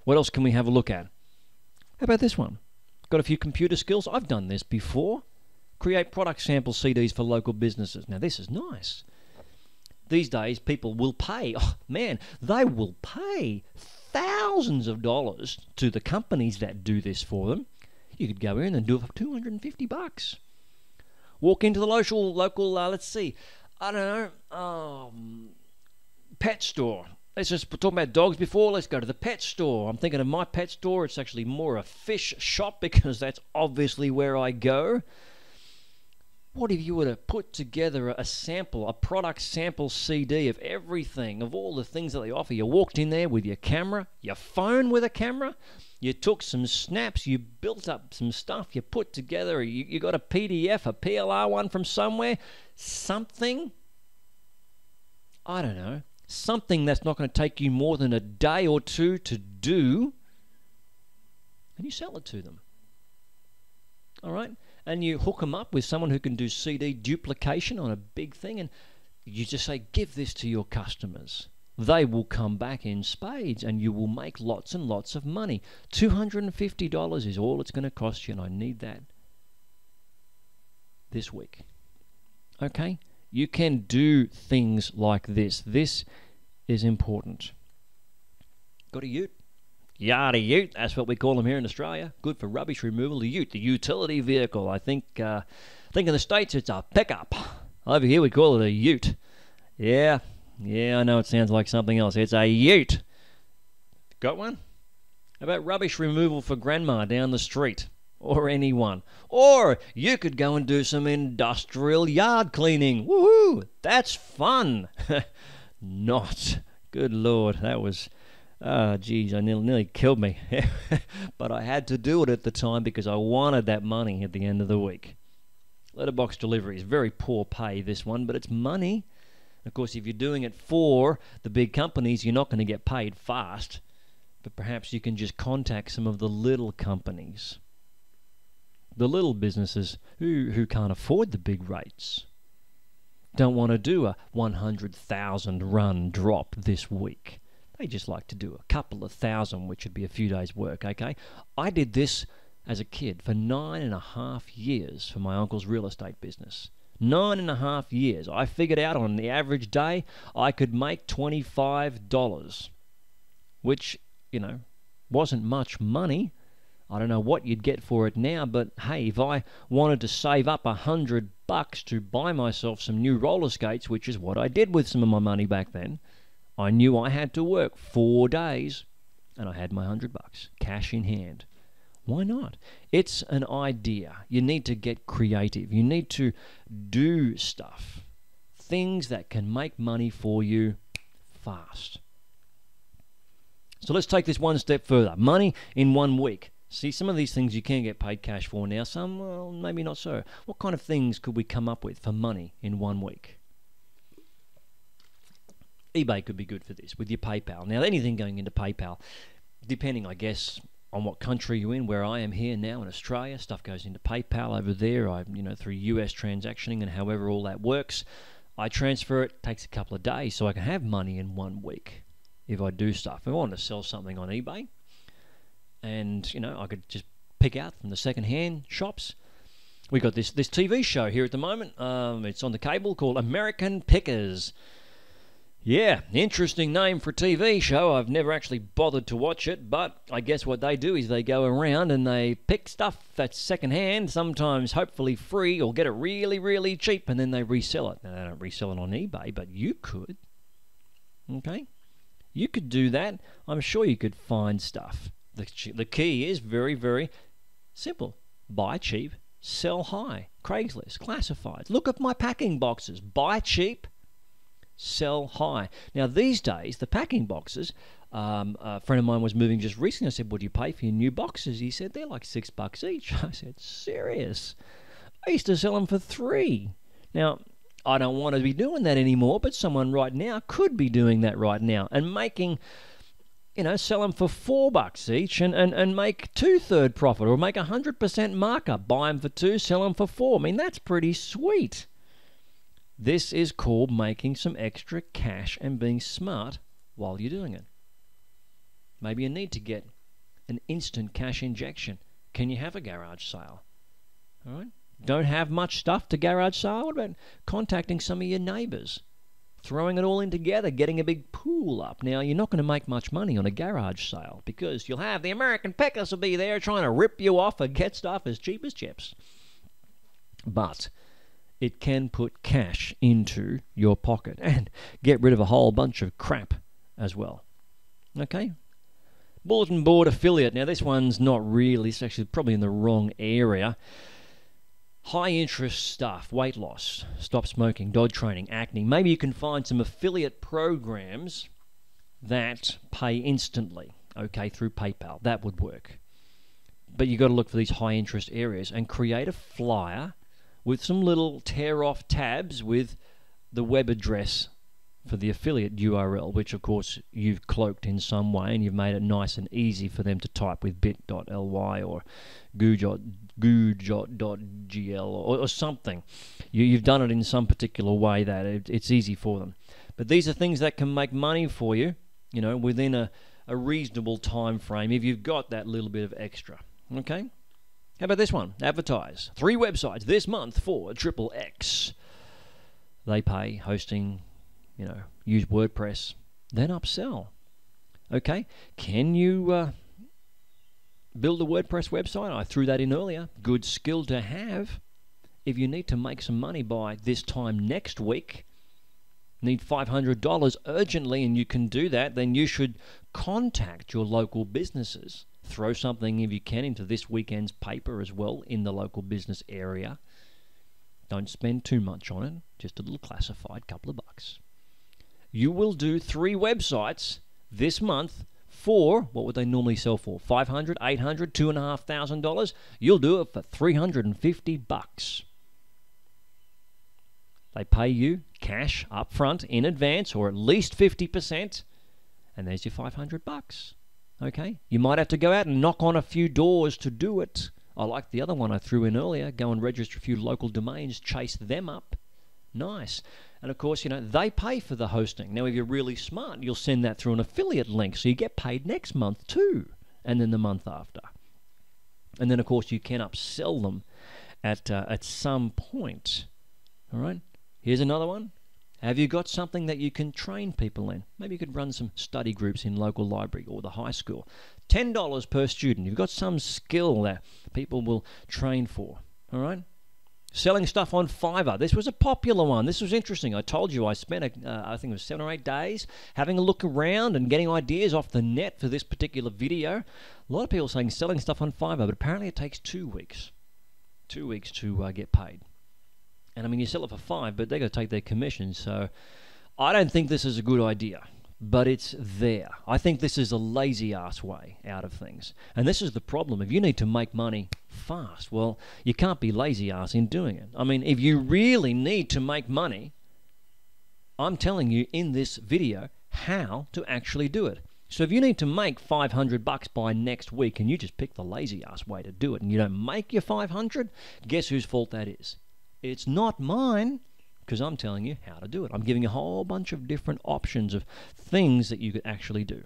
What else can we have a look at? How about this one? Got a few computer skills? I've done this before. Create product sample CDs for local businesses. Now this is nice. These days people will pay, oh man, they will pay thousands of dollars to the companies that do this for them. You could go in and do it for $250. Walk into the local let's see, I don't know, pet store. Let's just talk about dogs before. Let's go to the pet store. I'm thinking of my pet store. It's actually more a fish shop because that's obviously where I go. What if you were to put together a sample, a product sample CD of everything, of all the things that they offer? You walked in there with your camera, your phone with a camera, you took some snaps, you built up some stuff, you put together, you got a PDF, a PLR one from somewhere, something, I don't know, something that's not going to take you more than a day or two to do, and you sell it to them. All right? And you hook them up with someone who can do CD duplication on a big thing, and you just say, give this to your customers. They will come back in spades, and you will make lots and lots of money. $250 is all it's going to cost you, and I need that this week. Okay? You can do things like this. This is important. Got a ute? Yard ute, that's what we call them here in Australia. Good for rubbish removal. The ute, the utility vehicle. I think in the States it's a pickup. Over here we call it a ute. Yeah, I know it sounds like something else. It's a ute. Got one? How about rubbish removal for grandma down the street? Or anyone. Or you could go and do some industrial yard cleaning. Woohoo! That's fun. Not. Good Lord, that was... geez, I nearly killed me. But I had to do it at the time because I wanted that money at the end of the week. Letterbox delivery is very poor pay, this one, but it's money. Of course, if you're doing it for the big companies, you're not going to get paid fast. But perhaps you can just contact some of the little companies. The little businesses who can't afford the big rates. Don't want to do a 100,000 run drop this week. They just like to do a couple of thousand, which would be a few days' work, okay? I did this as a kid for 9.5 years for my uncle's real estate business. 9.5 years. I figured out on the average day I could make $25, which, wasn't much money. I don't know what you'd get for it now, but hey, if I wanted to save up $100 to buy myself some new roller skates, which is what I did with some of my money back then, I knew I had to work 4 days, and I had my $100, cash in hand. Why not? It's an idea. You need to get creative. You need to do stuff. Things that can make money for you fast. So let's take this one step further. Money in 1 week. See, some of these things you can get paid cash for now. Some, well, maybe not so. What kind of things could we come up with for money in 1 week? eBay could be good for this with your PayPal. Now, anything going into PayPal, depending, I guess, on what country you're in. Where I am here now in Australia, stuff goes into PayPal. Over there, through US transactioning and however all that works, I transfer it. Takes a couple of days, so I can have money in 1 week if I do stuff. If I want to sell something on eBay, and I could just pick out from the second-hand shops. We got this TV show here at the moment. It's on the cable called American Pickers. Yeah, interesting name for a TV show. I've never actually bothered to watch it, but I guess what they do is they go around and they pick stuff that's second-hand, sometimes hopefully free, or get it really, really cheap, and then they resell it. Now, they don't resell it on eBay, but you could. Okay? You could do that. I'm sure you could find stuff. The key is very, very simple. Buy cheap, sell high. Craigslist, classifieds. Look at my packing boxes. Buy cheap, sell high. Now, these days, the packing boxes, a friend of mine was moving just recently. I said, what do you pay for your new boxes? He said, they're like $6 each. I said, serious? I used to sell them for $3. Now, I don't want to be doing that anymore, but someone right now could be doing that right now and making, sell them for $4 each and make 2/3 profit, or make 100% markup. Buy them for $2, sell them for $4. I mean, that's pretty sweet. This is called making some extra cash and being smart while you're doing it. Maybe you need to get an instant cash injection. Can you have a garage sale? All right. Don't have much stuff to garage sale? What about contacting some of your neighbours? Throwing it all in together, getting a big pool up. Now, you're not going to make much money on a garage sale because you'll have the American Pickers will be there trying to rip you off and get stuff as cheap as chips. But it can put cash into your pocket and get rid of a whole bunch of crap as well. Okay? Bulletin board affiliate. Now, this one's not really, it's actually probably in the wrong area. High interest stuff, weight loss, stop smoking, dog training, acne. Maybe you can find some affiliate programs that pay instantly, okay, through PayPal. That would work. But you've got to look for these high interest areas and create a flyer with some little tear off tabs with the web address for the affiliate URL, which of course you've cloaked in some way and you've made it nice and easy for them to type with bit.ly or goo.gl or something. You've done it in some particular way that it's easy for them. But these are things that can make money for you, you know, within a reasonable time frame if you've got that little bit of extra. Okay? How about this one? Advertise. 3 websites this month for XXX. They pay hosting, you know, use WordPress, then upsell. Okay? Can you build a WordPress website? I threw that in earlier. Good skill to have. If you need to make some money by this time next week, need $500 urgently, and you can do that, then you should contact your local businesses. Throw something, if you can, into this weekend's paper as well in the local business area. Don't spend too much on it. Just a little classified, couple of bucks. You will do 3 websites this month for, what would they normally sell for? $500, $800, $2,500. You'll do it for $350. They pay you cash up front in advance, or at least 50%, and there's your $500. Okay? You might have to go out and knock on a few doors to do it. I like the other one I threw in earlier. Go and register a few local domains, chase them up. Nice. And of course, you know, they pay for the hosting. Now, if you're really smart, you'll send that through an affiliate link, so you get paid next month too, and then the month after. And then, of course, you can upsell them at some point. All right? Here's another one. Have you got something that you can train people in? Maybe you could run some study groups in local library or the high school. $10 per student. You've got some skill that people will train for. All right? Selling stuff on Fiverr. This was a popular one. This was interesting. I told you I spent, I think it was 7 or 8 days having a look around and getting ideas off the net for this particular video. A lot of people saying selling stuff on Fiverr, but apparently it takes 2 weeks. 2 weeks to get paid. And I mean, you sell it for 5, but they're going to take their commission. So I don't think this is a good idea, but it's there. I think this is a lazy-ass way out of things. And this is the problem. If you need to make money fast, well, you can't be lazy-ass in doing it. I mean, if you really need to make money, I'm telling you in this video how to actually do it. So if you need to make $500 by next week and you just pick the lazy-ass way to do it and you don't make your 500, guess whose fault that is? It's not mine, because I'm telling you how to do it. I'm giving you a whole bunch of different options of things that you could actually do.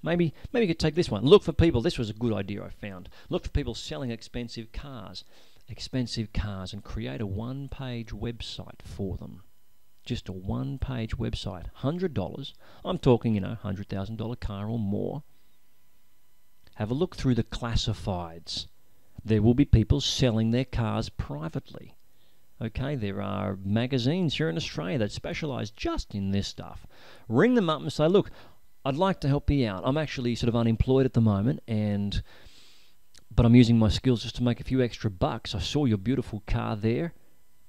Maybe you could take this one. Look for people. This was a good idea I found. Look for people selling expensive cars, and create a one-page website for them. Just a one-page website. $100. I'm talking, you know, $100,000 car or more. Have a look through the classifieds. There will be people selling their cars privately. Okay, there are magazines here in Australia that specialise just in this stuff. Ring them up and say, look, I'd like to help you out. I'm actually sort of unemployed at the moment, but I'm using my skills just to make a few extra bucks. I saw your beautiful car there.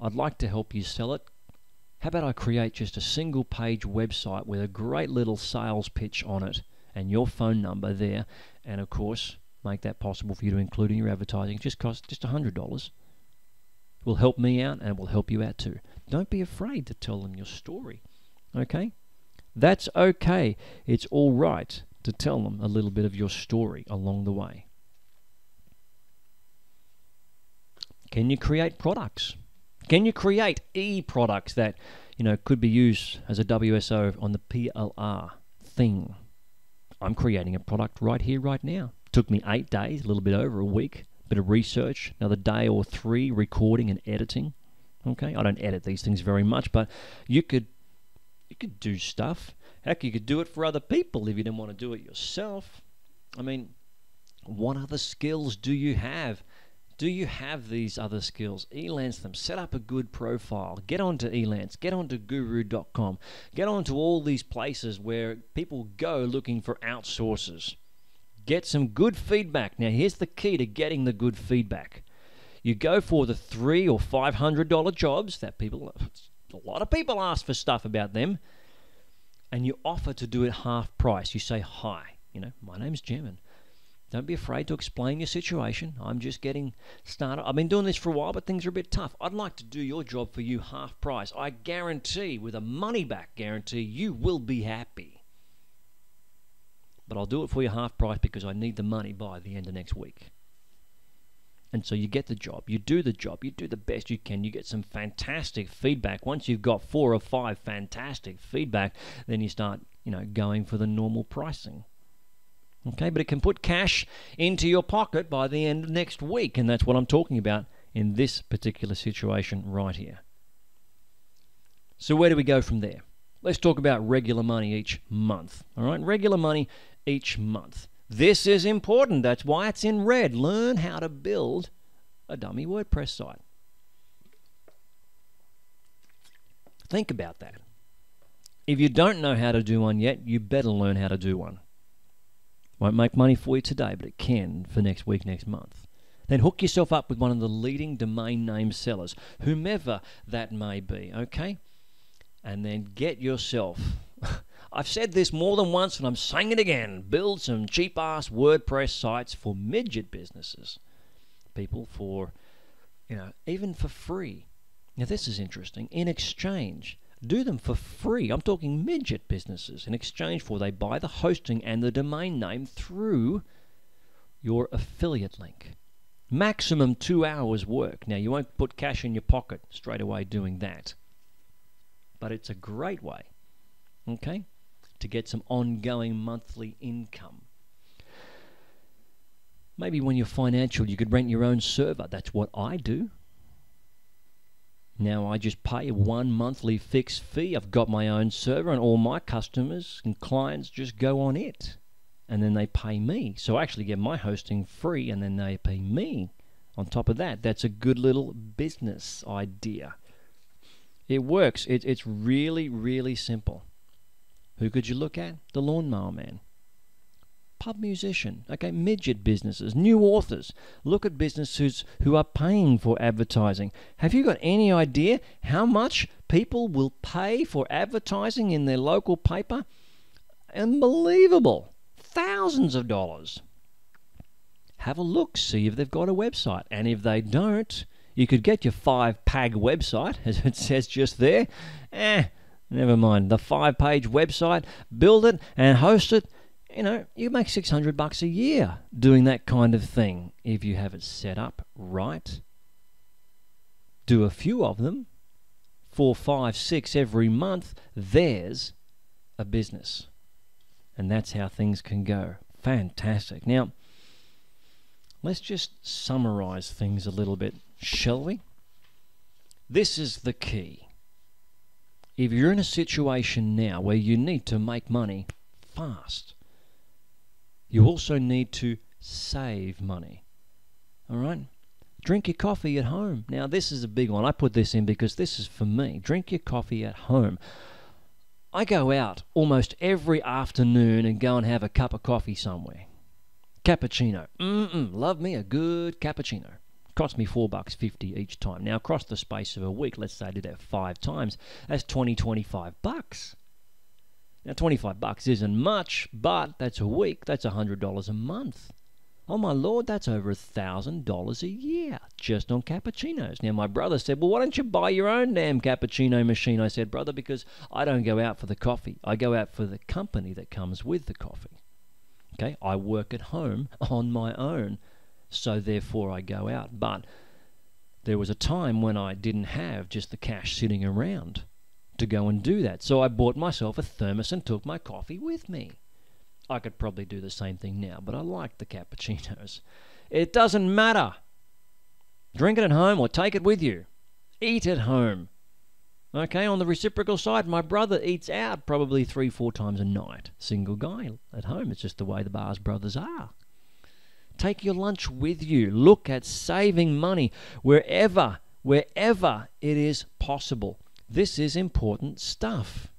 I'd like to help you sell it. How about I create just a single page website with a great little sales pitch on it and your phone number there, and of course make that possible for you to include in your advertising. It just costs just $100. It will help me out and it will help you out too. Don't be afraid to tell them your story. Okay? That's okay. It's all right to tell them a little bit of your story along the way. Can you create products? Can you create e-products that, you know, could be used as a WSO on the PLR thing? I'm creating a product right here, right now. Took me 8 days, a little bit over a week, bit of research, another day or 3 recording and editing. Okay, I don't edit these things very much, but you could do stuff. Heck, you could do it for other people if you didn't want to do it yourself. I mean, what other skills do you have? Do you have these other skills? Elance them. Set up a good profile. Get onto Elance. Get onto Guru.com. Get onto all these places where people go looking for outsourcers. Get some good feedback. Now, here's the key to getting the good feedback. You go for the $300 or $500 jobs that a lot of people ask for stuff about them, and you offer to do it half price. You say, hi, my name's Gemin. Don't be afraid to explain your situation. I'm just getting started. I've been doing this for a while, but things are a bit tough. I'd like to do your job for you half price. I guarantee, with a money-back guarantee, you will be happy. But I'll do it for you half price because I need the money by the end of next week. And so you get the job. You do the job. You do the best you can. You get some fantastic feedback. Once you've got 4 or 5 fantastic feedback, then you start, going for the normal pricing. Okay, but it can put cash into your pocket by the end of next week, and that's what I'm talking about in this particular situation right here. So where do we go from there? Let's talk about regular money each month. All right, regular money each month. This is important. That's why it's in red. Learn how to build a dummy WordPress site. Think about that. If you don't know how to do one yet, you better learn how to do one. Won't make money for you today, but it can for next week, next month. Then hook yourself up with one of the leading domain name sellers, whomever that may be, okay? And then get yourself, I've said this more than once and I'm saying it again, build some cheap-ass WordPress sites for midget businesses. People for, even for free. Now this is interesting. In exchange, do them for free. I'm talking midget businesses. In exchange for they buy the hosting and the domain name through your affiliate link. Maximum 2 hours work. Now, you won't put cash in your pocket straight away doing that. But it's a great way, okay, to get some ongoing monthly income. Maybe when you're financial, you could rent your own server. That's what I do. Now I just pay one monthly fixed fee. I've got my own server and all my customers and clients just go on it. And then they pay me. So I actually get my hosting free and then they pay me on top of that. That's a good little business idea. It works. It's really, really simple. Who could you look at? The Lawnmower Man. Pub musician, okay, midget businesses, new authors. Look at businesses who are paying for advertising. Have you got any idea how much people will pay for advertising in their local paper? Unbelievable. Thousands of dollars. Have a look, see if they've got a website. And if they don't, you could get your 5-page website, as it says just there. Never mind. The 5-page website, build it and host it. You make $600 a year doing that kind of thing if you have it set up right. Do a few of them, 4, 5, 6 every month. There's a business. And that's how things can go. Fantastic. Now, let's just summarize things a little bit, shall we? This is the key. If you're in a situation now where you need to make money fast, you also need to save money. All right? Drink your coffee at home. Now, this is a big one. I put this in because this is for me. Drink your coffee at home. I go out almost every afternoon and go and have a cup of coffee somewhere. Cappuccino. Love me a good cappuccino. Cost me $4.50 each time. Now, across the space of a week, let's say I did that 5 times, that's $25. Now, $25 isn't much, but that's a week. That's $100 a month. Oh, my Lord, that's over $1,000 a year just on cappuccinos. Now, my brother said, well, why don't you buy your own damn cappuccino machine? I said, brother, because I don't go out for the coffee. I go out for the company that comes with the coffee. Okay, I work at home on my own, so therefore I go out. But there was a time when I didn't have just the cash sitting around to go and do that. So I bought myself a thermos and took my coffee with me. I could probably do the same thing now, but I like the cappuccinos. It doesn't matter. Drink it at home or take it with you. Eat at home. Okay, on the reciprocal side, my brother eats out probably 3-4 times a night. Single guy at home. It's just the way the Bars brothers are. Take your lunch with you. Look at saving money wherever it is possible. This is important stuff.